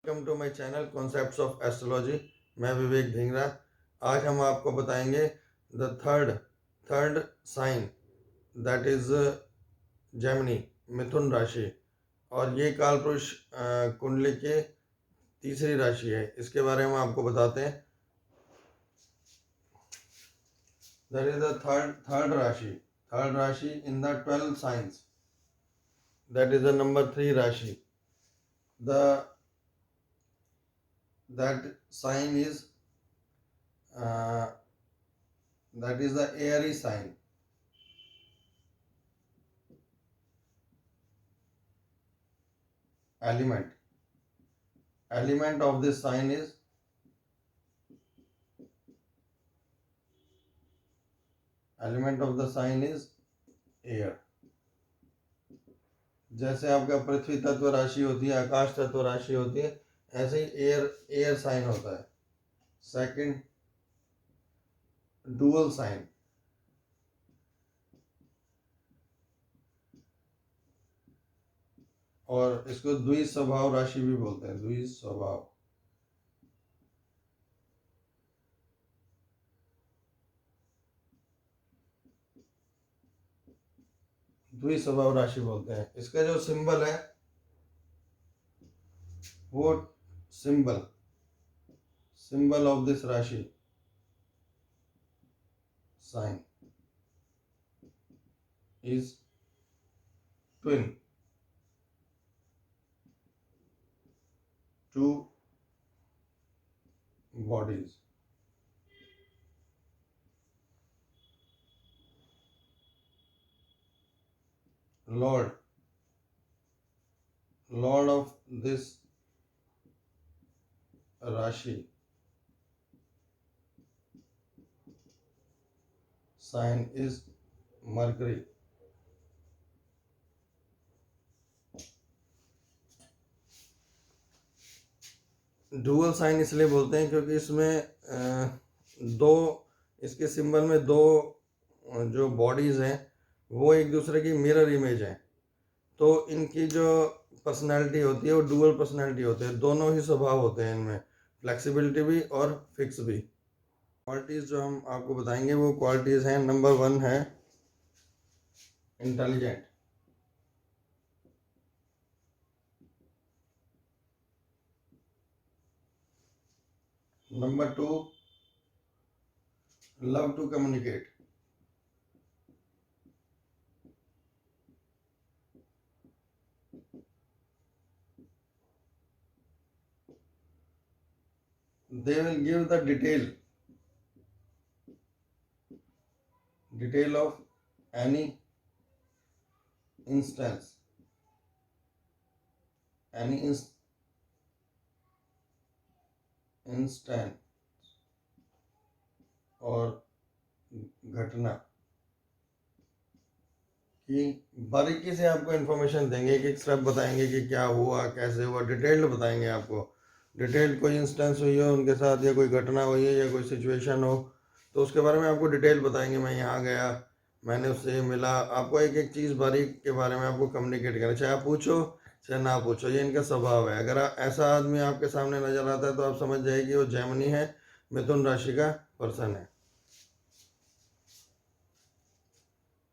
Welcome to my channel concepts of astrology. मैं विवेक ढींगरा। आज हम आपको बताएंगे the third sign, that is Gemini, मिथुन राशि। और ये कालपुरुष कुंडली के तीसरी राशि है। इसके बारे में आपको बताते हैं। दैट इज द थर्ड राशि in the 12 science, that is the number 3 राशि। The that sign is that is the airy sign. Element of this sign is air. जैसे आपका पृथ्वी तत्व राशि होती है, आकाश तत्व राशि होती है, ऐसे ही एयर साइन होता है। Second, dual sign. और इसको द्विस्वभाव राशि भी बोलते हैं। द्विस्वभाव राशि बोलते हैं। इसका जो सिंबल है वो symbol of this rashi sign is twin, two bodies. Lord of this Rashi sign is Mercury. Dual sign इसलिए बोलते हैं क्योंकि इसमें दो, इसके सिंबल में दो जो बॉडीज हैं वो एक दूसरे की मिरर इमेज है। तो इनकी जो पर्सनैलिटी होती है वो डुअल पर्सनैलिटी होती है। दोनों ही स्वभाव होते हैं इनमें, फ्लेक्सिबिलिटी भी और फिक्स भी। क्वालिटीज़ जो हम आपको बताएंगे वो क्वालिटीज़ हैं। नंबर 1 है intelligent. Number 2, love to communicate. They will give the detail of any instance, instance और घटना की बारीकी से आपको इन्फॉर्मेशन देंगे। एक स्टेप बताएंगे कि क्या हुआ, कैसे हुआ, डिटेल्ड बताएंगे आपको। डिटेल्ड कोई इंस्टेंस हुई हो उनके साथ, या कोई घटना हुई है, या कोई सिचुएशन हो, तो उसके बारे में आपको डिटेल बताएंगे। मैं यहाँ गया, मैंने उससे मिला। आपको एक एक चीज़ बारीक के बारे में आपको कम्युनिकेट करना, चाहे आप पूछो चाहे ना पूछो, ये इनका स्वभाव है। अगर ऐसा आदमी आपके सामने नजर आता है तो आप समझ जाइए कि वो जेमिनी है, मिथुन राशि का पर्सन है।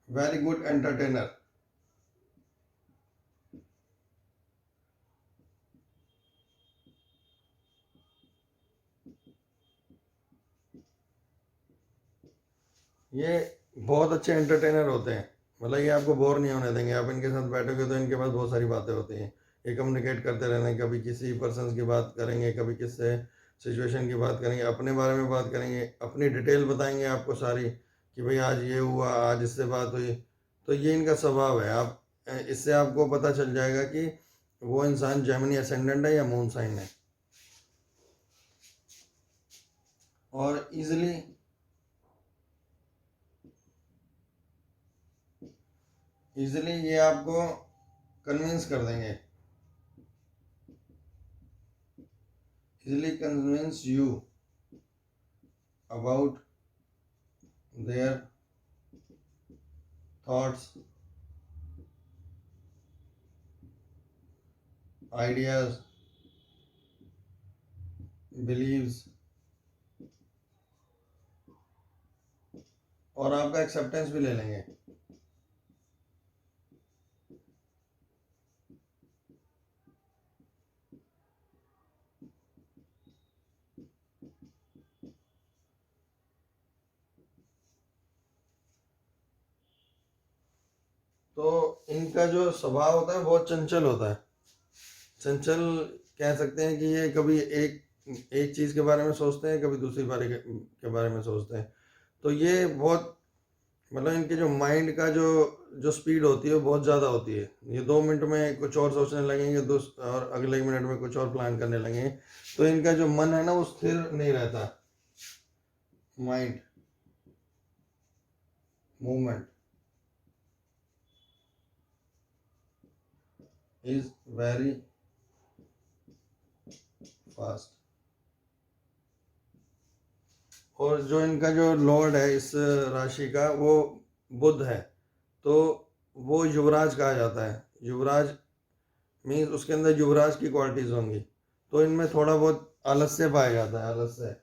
Very good entertainer. ये बहुत अच्छे एंटरटेनर होते हैं। मतलब ये आपको बोर नहीं होने देंगे। आप इनके साथ बैठोगे तो इनके पास बहुत सारी बातें होती हैं। ये कम्युनिकेट करते रहते हैं। कभी किसी पर्सन की बात करेंगे, कभी किससे सिचुएशन की बात करेंगे, अपने बारे में बात करेंगे, अपनी डिटेल बताएंगे आपको सारी, कि भाई आज ये हुआ, आज इससे बात हुई। तो ये इनका स्वभाव है। आप इससे आपको पता चल जाएगा कि वो इंसान जेमिनी असेंडेंट है या मून साइन है। और इजीली ये आपको कन्विंस कर देंगे, easily convince you about their thoughts, ideas beliefs, और आपका एक्सेप्टेंस भी ले लेंगे। तो इनका जो स्वभाव होता है बहुत चंचल होता है। चंचल कह सकते हैं कि ये कभी एक एक चीज़ के बारे में सोचते हैं, कभी दूसरी के बारे में सोचते हैं। तो ये बहुत मतलब इनके जो माइंड का जो जो स्पीड होती है वो बहुत ज़्यादा होती है। ये 2 मिनट में कुछ और सोचने लगेंगे, और अगले मिनट में कुछ और प्लान करने लगेंगे। तो इनका जो मन है ना वो स्थिर नहीं रहता। Mind movement is very fast. और जो इनका जो लॉर्ड है इस राशि का वो बुध है, तो वो युवराज कहा जाता है। युवराज मीन्स उसके अंदर युवराज की क्वालिटीज होंगी। तो इनमें थोड़ा बहुत आलस्य पाया जाता है, आलस्य।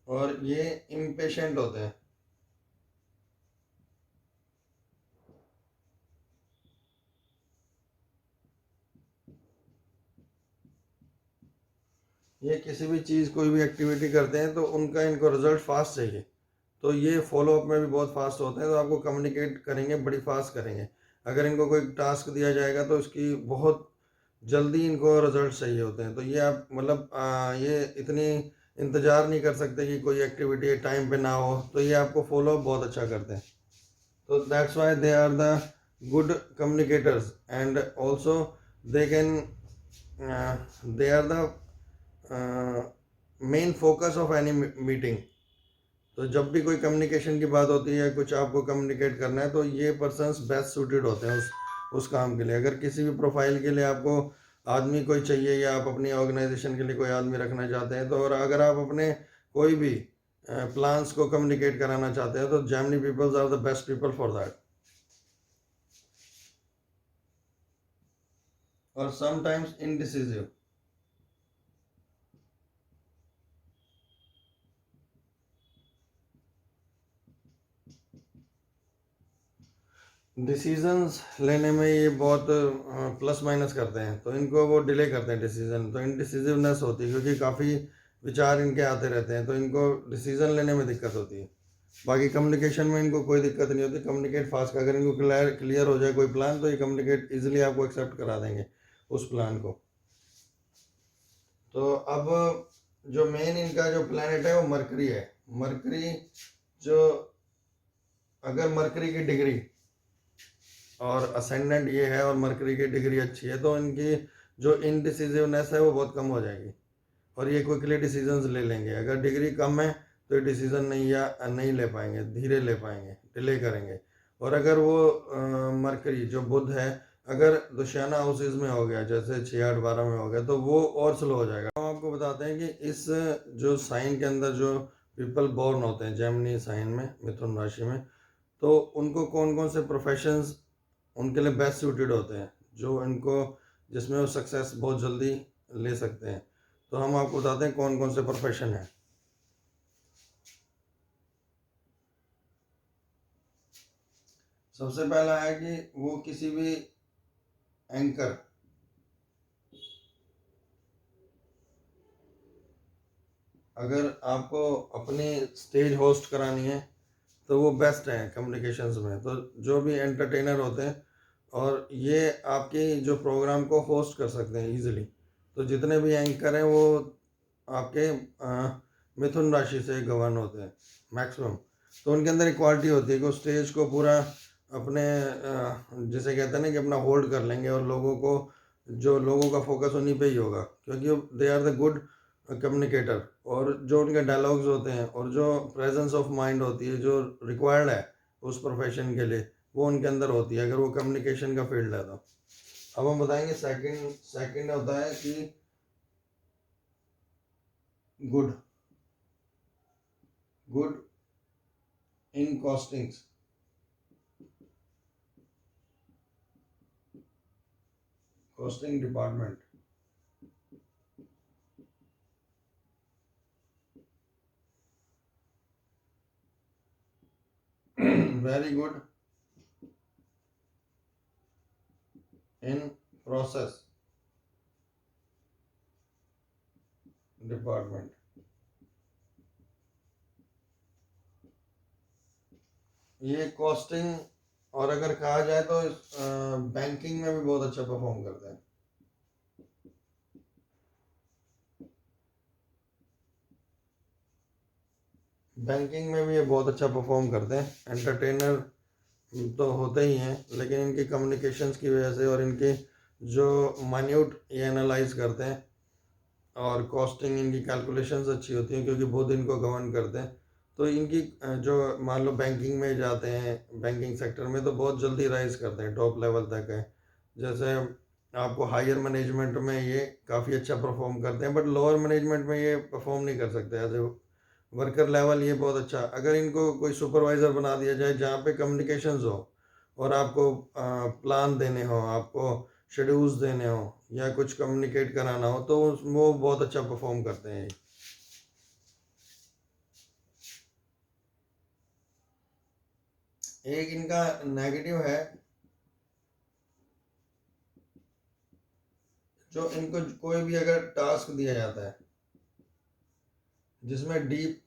और ये इम्पेशेंट होते हैं। ये किसी भी चीज़ कोई भी एक्टिविटी करते हैं तो उनका इनको रिजल्ट फास्ट चाहिए। तो ये फॉलो अप में भी बहुत फास्ट होते हैं। तो आपको कम्युनिकेट करेंगे, बड़ी फास्ट करेंगे। अगर इनको कोई टास्क दिया जाएगा तो उसकी बहुत जल्दी इनको रिजल्ट चाहिए होते हैं। तो ये आप मतलब ये इतनी इंतज़ार नहीं कर सकते कि कोई एक्टिविटी टाइम पे ना हो। तो ये आपको फॉलो अप बहुत अच्छा करते हैं। तो that's why they are the good communicators, and also they can they are the main focus of any meeting. तो जब भी कोई कम्युनिकेशन की बात होती है, कुछ आपको कम्युनिकेट करना है, तो ये पर्सन्स बेस्ट सूटेड होते हैं उस काम के लिए। अगर किसी भी प्रोफाइल के लिए आपको आदमी कोई चाहिए, या आप अपनी ऑर्गेनाइजेशन के लिए कोई आदमी रखना चाहते हैं, तो और अगर आप अपने कोई भी प्लान्स को कम्युनिकेट कराना चाहते हैं, तो Gemini peoples are the best people for that. और समटाइम्स इनडिसिसिव। डिसीजंस लेने में ये बहुत प्लस माइनस करते हैं। तो इनको वो डिले करते हैं डिसीजन। तो इनडिसिसिवनेस होती है, क्योंकि काफ़ी विचार इनके आते रहते हैं, तो इनको डिसीजन लेने में दिक्कत होती है। बाकी कम्युनिकेशन में इनको कोई दिक्कत नहीं होती। कम्युनिकेट फास्ट, अगर इनको क्लियर हो जाए कोई प्लान, तो ये कम्युनिकेट इजीली आपको एक्सेप्ट करा देंगे उस प्लान को। तो अब जो मेन इनका जो प्लैनेट है वो मरकरी है। मरकरी जो, अगर मरकरी की डिग्री और असेंडेंट ये है और मरकरी की डिग्री अच्छी है, तो इनकी जो इनडिसिसिवनेस है वो बहुत कम हो जाएगी, और ये क्विकली डिसीजंस ले लेंगे। अगर डिग्री कम है तो ये डिसीजन नहीं ले पाएंगे, धीरे ले पाएंगे, डिले करेंगे। और अगर वो मरकरी जो बुध है अगर दुशाना हाउसेज में हो गया, जैसे 6, 8, 12 में हो गया, तो वो और स्लो हो जाएगा। हम आपको बताते हैं कि इस जो साइन के अंदर जो पीपल बोर्न होते हैं जेमिनी साइन में, मिथुन राशि में, तो उनको कौन कौन से प्रोफेशंस उनके लिए बेस्ट सूटेड होते हैं, जो इनको जिसमें वो सक्सेस बहुत जल्दी ले सकते हैं। तो हम आपको बताते हैं कौन कौन से प्रोफेशन हैं। सबसे पहला है कि वो किसी भी एंकर, अगर आपको अपनी स्टेज होस्ट करानी है तो वो बेस्ट है कम्युनिकेशंस में। तो जो भी एंटरटेनर होते हैं, और ये आपके जो प्रोग्राम को होस्ट कर सकते हैं इजीली। तो जितने भी एंकर हैं वो आपके मिथुन राशि से गवर्न होते हैं मैक्सिमम। तो उनके अंदर एक क्वालिटी होती है कि वो स्टेज को पूरा अपने जिसे कहते हैं ना कि अपना होल्ड कर लेंगे, और लोगों का फोकस उन्हीं पे ही होगा, क्योंकि they are the good communicator. और जो उनके डायलॉग्स होते हैं और जो प्रेजेंस ऑफ माइंड होती है जो रिक्वायर्ड है उस प्रोफेशन के लिए, वो उनके अंदर होती है, अगर वो कम्युनिकेशन का फील्ड है तो। अब हम बताएंगे सेकंड सेकंड होता है कि good. good in costings. Costing department. Very good in process department. ये कॉस्टिंग, और अगर कहा जाए तो बैंकिंग में भी बहुत अच्छा परफॉर्म करते हैं। बैंकिंग में भी ये बहुत अच्छा परफॉर्म करते हैं। एंटरटेनर तो होते ही हैं, लेकिन इनकी कम्युनिकेशंस की वजह से और इनके जो माइन्यूट ये एनालाइज करते हैं, और कॉस्टिंग इनकी कैलकुलेशंस अच्छी होती हैं क्योंकि बहुत इनको गवर्न करते हैं। तो इनकी जो मान लो बैंकिंग में जाते हैं, बैंकिंग सेक्टर में, तो बहुत जल्दी राइज करते हैं, टॉप लेवल तक है। जैसे आपको हायर मैनेजमेंट में ये काफ़ी अच्छा परफॉर्म करते हैं, बट लोअर मैनेजमेंट में ये परफॉर्म नहीं कर सकते। एज ए वर्कर लेवल ये बहुत अच्छा, अगर इनको कोई सुपरवाइज़र बना दिया जाए जहाँ पे कम्युनिकेशंस हो और आपको प्लान देने हो, आपको शेड्यूल्स देने हो या कुछ कम्युनिकेट कराना हो, तो वो बहुत अच्छा परफॉर्म करते हैं। एक इनका नेगेटिव है, जो इनको कोई भी अगर टास्क दिया जाता है जिसमें डीप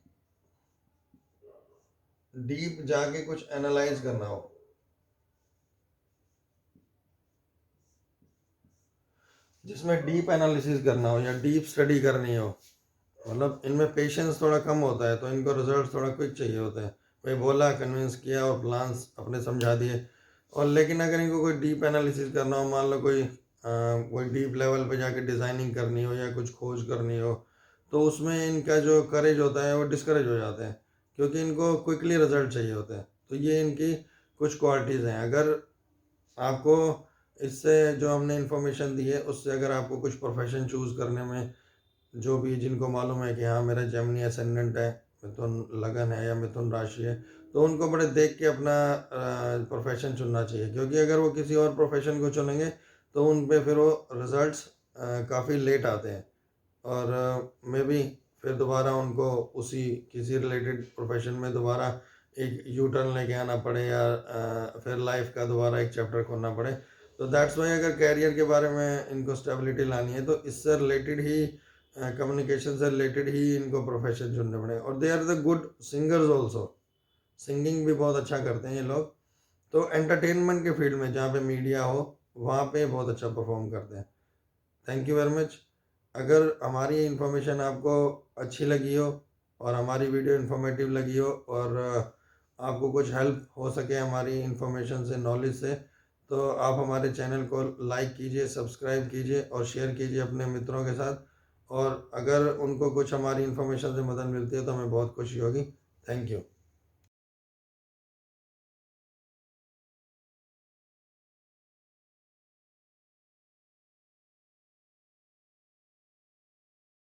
डीप जाके कुछ एनालाइज करना हो, जिसमें डीप एनालिसिस करना हो या डीप स्टडी करनी हो, मतलब इनमें पेशेंस थोड़ा कम होता है, तो इनको रिजल्ट थोड़ा क्विक चाहिए होते हैं। कोई बोला, कन्विंस किया और प्लान्स अपने समझा दिए। और लेकिन अगर इनको कोई डीप एनालिसिस करना हो, मान लो कोई डीप लेवल पे जाके डिज़ाइनिंग करनी हो या कुछ खोज करनी हो, तो उसमें इनका जो करेज होता है वो डिस्करेज हो जाते हैं, क्योंकि इनको क्विकली रिजल्ट चाहिए होते हैं। तो ये इनकी कुछ क्वालिटीज़ हैं। अगर आपको इससे जो हमने इन्फॉर्मेशन दी है उससे अगर आपको कुछ प्रोफेशन चूज़ करने में, जो भी जिनको मालूम है कि हाँ मेरा जेमिनी असेंडेंट है, मिथुन लगन है या मिथुन राशि है, तो उनको बड़े देख के अपना प्रोफेशन चुनना चाहिए, क्योंकि अगर वो किसी और प्रोफेशन को चुनेंगे तो उन पे फिर वो रिजल्ट्स काफ़ी लेट आते हैं, और मे बी फिर दोबारा उनको उसी किसी रिलेटेड प्रोफेशन में दोबारा एक यू टर्न लेके आना पड़े, या फिर लाइफ का दोबारा एक चैप्टर खोलना पड़े। तो दैट्स वाई अगर कैरियर के बारे में इनको स्टेबिलिटी लानी है तो इससे रिलेटेड ही, कम्युनिकेशन से रिलेटेड ही इनको प्रोफेशन चुनने पड़े। और they are the good singers also, singing भी बहुत अच्छा करते हैं ये लोग। तो एंटरटेनमेंट के फील्ड में जहाँ पे मीडिया हो वहाँ पे बहुत अच्छा परफॉर्म करते हैं। Thank you very much. अगर हमारी इन्फॉर्मेशन आपको अच्छी लगी हो और हमारी वीडियो इन्फॉर्मेटिव लगी हो, और आपको कुछ हेल्प हो सके हमारी इन्फॉर्मेशन से, नॉलेज से, तो आप हमारे चैनल को लाइक कीजिए, सब्सक्राइब कीजिए और शेयर कीजिए अपने मित्रों के साथ। और अगर उनको कुछ हमारी इन्फॉर्मेशन से मदद मिलती है तो हमें बहुत खुशी होगी। Thank you.